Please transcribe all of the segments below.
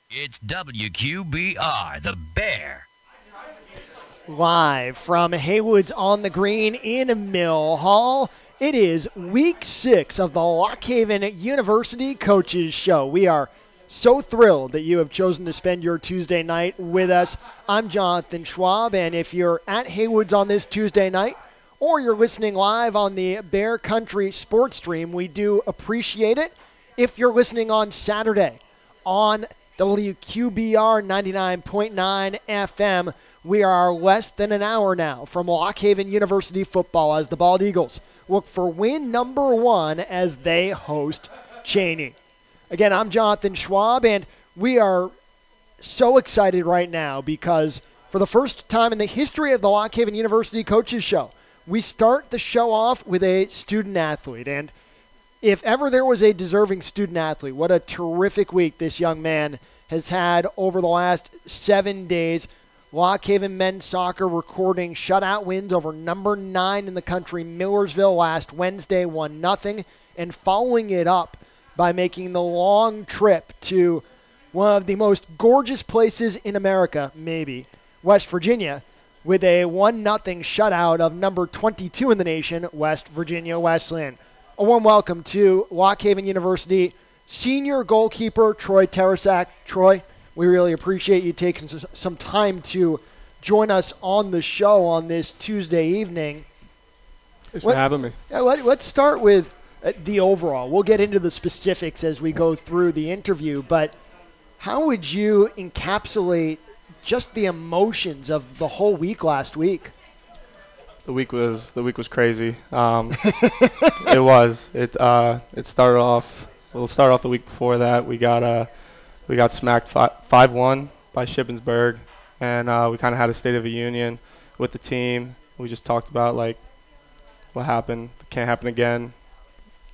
It's WQBR, the Bear. Live from Haywood's on the Green in Mill Hall, it is week 6 of the Lock Haven University Coaches Show. We are so thrilled that you have chosen to spend your Tuesday night with us. I'm Jonathan Schwab, and if you're at Haywood's on this Tuesday night, or you're listening live on the Bear Country Sports Stream, we do appreciate it. If you're listening on Saturday on WQBR 99.9 FM, we are less than an hour now from Lock Haven University football as the Bald Eagles look for win number 1 as they host Cheney. Again, I'm Jonathan Schwab, and we are so excited right now because for the first time in the history of the Lock Haven University Coaches Show, we start the show off with a student athlete. And if ever there was a deserving student athlete, what a terrific week this young man has had over the last 7 days. Lock Haven men's soccer recording shutout wins over number 9 in the country, Millersville, last Wednesday, 1-0, and following it up by making the long trip to one of the most gorgeous places in America, maybe, West Virginia, with a 1-0 shutout of number 22 in the nation, West Virginia Wesleyan. A warm welcome to Lock Haven University senior goalkeeper Troy Teresak. Troy, we really appreciate you taking some time to join us on the show on this Tuesday evening. Thanks for having me. Let's start with the overall. We'll get into the specifics as we go through the interview, but how would you encapsulate just the emotions of the whole week last week? The week was crazy. It was. It started off. We'll start off the week before that. We got smacked 5-1 by Shippensburg, and we kind of had a State of the Union with the team. We just talked about like what happened. It can't happen again.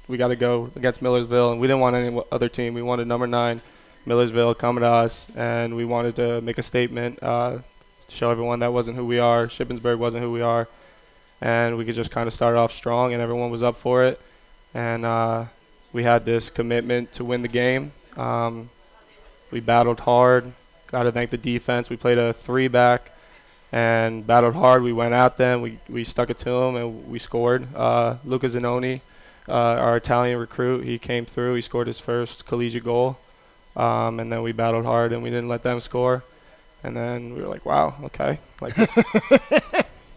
We got to go against Millersville, and we didn't want any other team. We wanted number 9, Millersville, coming to us, and we wanted to make a statement, show everyone that wasn't who we are. Shippensburg wasn't who we are. And we could just kind of start off strong, and everyone was up for it. And we had this commitment to win the game. We battled hard. Got to thank the defense. We played a 3-back and battled hard. We went at them. We stuck it to them, and we scored. Luca Zanoni, our Italian recruit, he came through. He scored his first collegiate goal. And then we battled hard, and we didn't let them score. And then we were like, wow, okay. Like,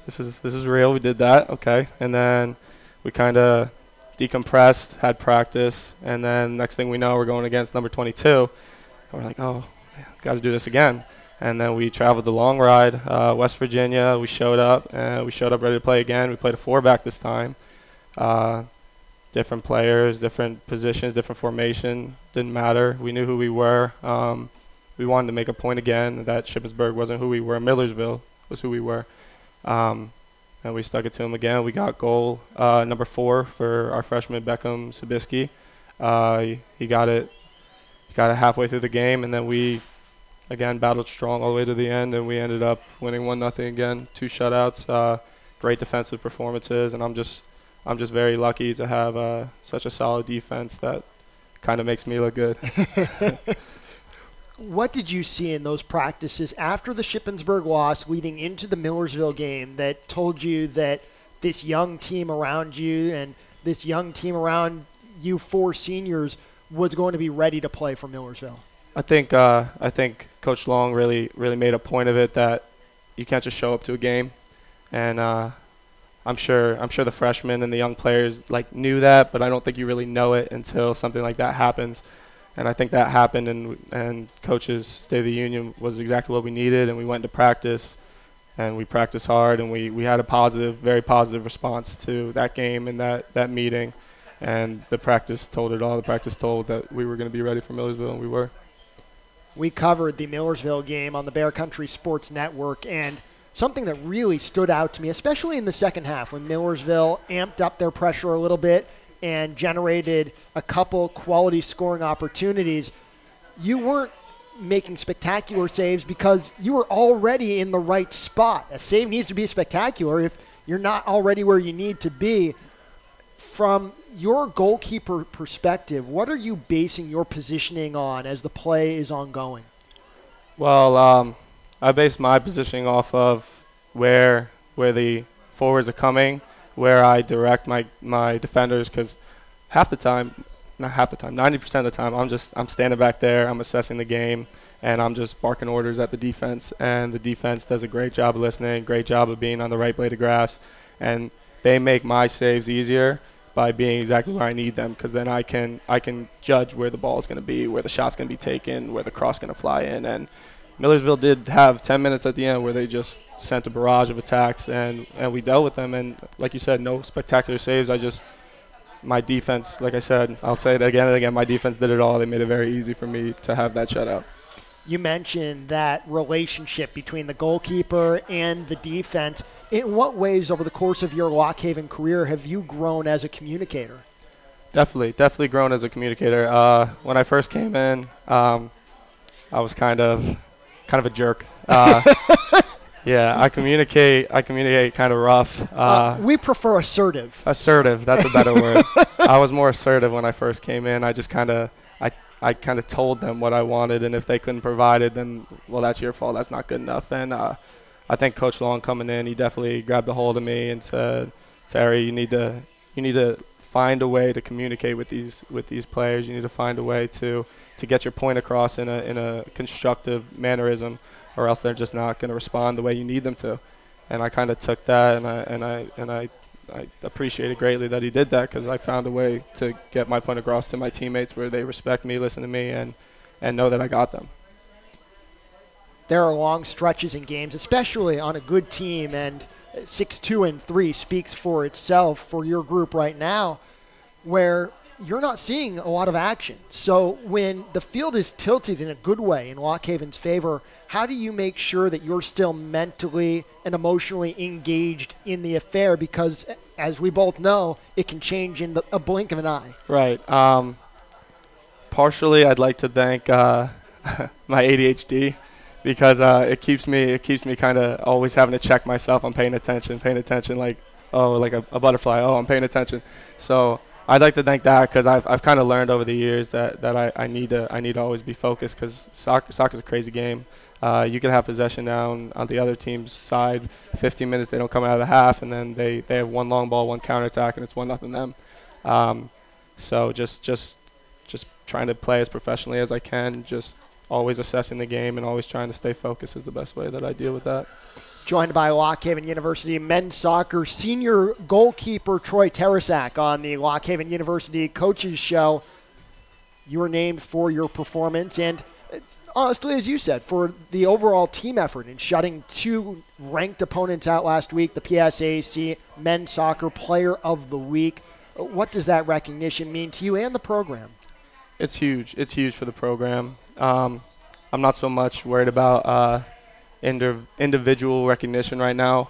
This is real. We did that. Okay. And then we kind of decompressed, had practice, and then next thing we know, we're going against number 22. And we're like, oh, got to do this again. And then we traveled the long ride, West Virginia. We showed up, and we showed up ready to play again. We played a 4-back this time. Different players, different positions, different formation. Didn't matter. We knew who we were. We wanted to make a point again that Shippensburg wasn't who we were. Millersville was who we were. And we stuck it to him again. We got goal number 4 for our freshman Beckham Sabisky. He got it halfway through the game, and then we again battled strong all the way to the end, and we ended up winning 1-0 again. 2 shutouts, great defensive performances, and I'm just very lucky to have such a solid defense that kind of makes me look good. What did you see in those practices after the Shippensburg loss leading into the Millersville game that told you that this young team around you and this young team around you 4 seniors was going to be ready to play for Millersville? I think Coach Long really made a point of it that you can't just show up to a game, and I'm sure the freshmen and the young players like knew that, but I don't think you really know it until something like that happens. And I think that happened, and Coach's State of the Union was exactly what we needed, and we went to practice, and we practiced hard, and we had a very positive response to that game and that meeting, and the practice told it all. The practice told that we were going to be ready for Millersville, and we were. We covered the Millersville game on the Bear Country Sports Network, and something that really stood out to me, especially in the second half when Millersville amped up their pressure a little bit and generated a couple quality scoring opportunities, you weren't making spectacular saves because you were already in the right spot. A save needs to be spectacular if you're not already where you need to be. From your goalkeeper perspective, what are you basing your positioning on as the play is ongoing? Well, I base my positioning off of where the forwards are coming, where I direct my defenders, because half the time, not half the time, 90% of the time, I'm standing back there, I'm assessing the game, and I'm just barking orders at the defense, and the defense does a great job of listening, great job of being on the right blade of grass, and they make my saves easier by being exactly where I need them, because then I can judge where the ball is going to be, where the shot's going to be taken, where the cross is going to fly in. And Millersville did have 10 minutes at the end where they just sent a barrage of attacks, and we dealt with them. And like you said, no spectacular saves. My defense, like I said, I'll say it again and again, my defense did it all. They made it very easy for me to have that shutout. You mentioned that relationship between the goalkeeper and the defense. In what ways over the course of your Lock Haven career have you grown as a communicator? Definitely grown as a communicator. When I first came in, I was kind of a jerk. Yeah, I communicate kind of rough. We prefer assertive. Assertive, that's a better word. I was more assertive when I first came in. I just I kind of told them what I wanted, and if they couldn't provide it, then, well, that's your fault. That's not good enough. And I think Coach Long coming in, he definitely grabbed a hold of me and said, Terry, you need to find a way to communicate with these players. You need to find a way to get your point across in a constructive mannerism, or else they're just not going to respond the way you need them to. And I kind of took that, and I appreciated greatly that he did that, because I found a way to get my point across to my teammates where they respect me, listen to me, and know that I got them. There are long stretches in games, especially on a good team, and 6-2-3 speaks for itself for your group right now, where you're not seeing a lot of action. So when the field is tilted in a good way in Lock Haven's favor, how do you make sure that you're still mentally and emotionally engaged in the affair? Because, as we both know, it can change in a blink of an eye. Right. Partially, I'd like to thank my ADHD, because it keeps me kind of always having to check myself. I'm paying attention, like a butterfly. Oh, I'm paying attention. So I'd like to thank that, because I've kind of learned over the years that I need to always be focused, because soccer's a crazy game. You can have possession down on the other team's side, 15 minutes they don't come out of the half, and then they have one long ball, one counterattack, and it's 1-0 them. So just trying to play as professionally as I can, just always assessing the game and always trying to stay focused is the best way that I deal with that. Joined by Lock Haven University men's soccer senior goalkeeper Troy Teresak on the Lock Haven University Coaches Show. You were named for your performance and, honestly, as you said, for the overall team effort in shutting two ranked opponents out last week, the PSAC Men's Soccer Player of the Week. What does that recognition mean to you and the program? It's huge. It's huge for the program. I'm not so much worried about individual recognition right now.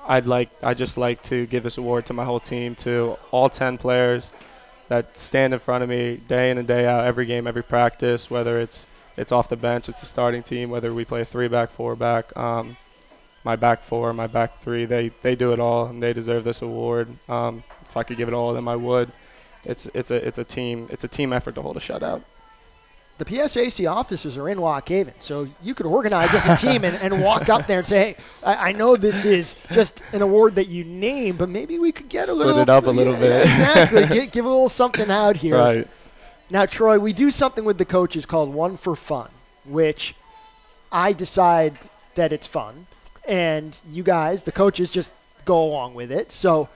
I'd just like to give this award to my whole team, to all 10 players that stand in front of me day in and day out, every game, every practice, whether it's off the bench, it's the starting team, whether we play 3-back, 4-back, my back four, my back three, they do it all, and they deserve this award. If I could give it all to them, I would. It's a team effort to hold a shutout. The PSAC offices are in Lock Haven, so you could organize as a team and walk up there and say, hey, I know this is just an award that you name, but maybe we could get a little... Split it up a little bit. Exactly. Give a little something out here. Right. Now, Troy, we do something with the coaches called One for Fun, which I decide that it's fun, and you guys, the coaches, just go along with it. So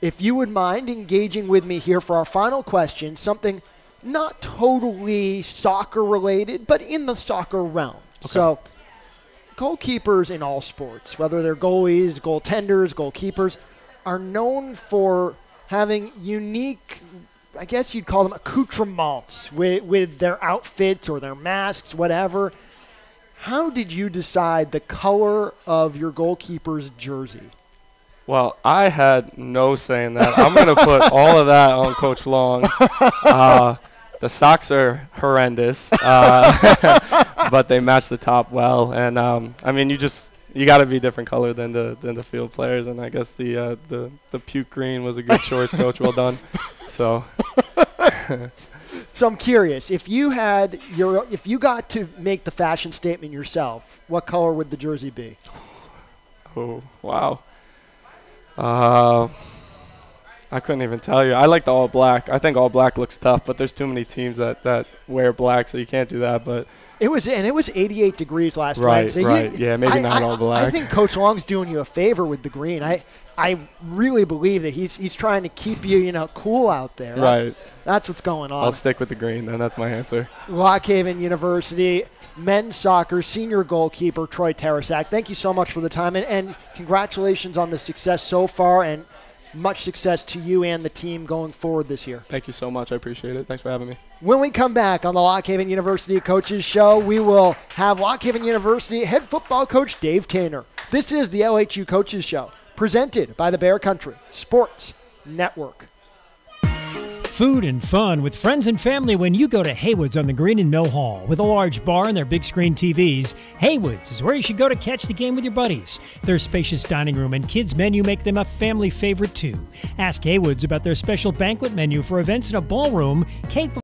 if you would mind engaging with me here for our final question, something not totally soccer related, but in the soccer realm. Okay. So goalkeepers in all sports, whether they're goalies, goaltenders, goalkeepers, are known for having unique, I guess you'd call them accoutrements with their outfits or their masks, whatever. How did you decide the color of your goalkeeper's jersey? Well, I had no say in that. I'm going to put all of that on Coach Long. The socks are horrendous, but they match the top well. And I mean, you got to be different color than the field players. And I guess the puke green was a good choice, Coach. Well done. So So I'm curious, if you got to make the fashion statement yourself, what color would the jersey be? Oh, wow. I couldn't even tell you. I like the all black. I think all black looks tough, but there's too many teams that wear black, so you can't do that. But it was 88 degrees last right, night. So right. Yeah, maybe not all black. I think Coach Long's doing you a favor with the green. I really believe that he's trying to keep you, cool out there. That's what's going on. I'll stick with the green, then. That's my answer. Lock Haven University men's soccer senior goalkeeper Troy Teresak. Thank you so much for the time, and congratulations on the success so far, and much success to you and the team going forward this year. Thank you so much. I appreciate it. Thanks for having me. When we come back on the Lock Haven University Coaches Show, we will have Lock Haven University head football coach Dave Tainer. This is the LHU Coaches Show, presented by the Bear Country Sports Network. Food and fun with friends and family when you go to Haywood's on the Green in Mill Hall. With a large bar and their big screen TVs, Haywood's is where you should go to catch the game with your buddies. Their spacious dining room and kids menu make them a family favorite too. Ask Haywood's about their special banquet menu for events in a ballroom capable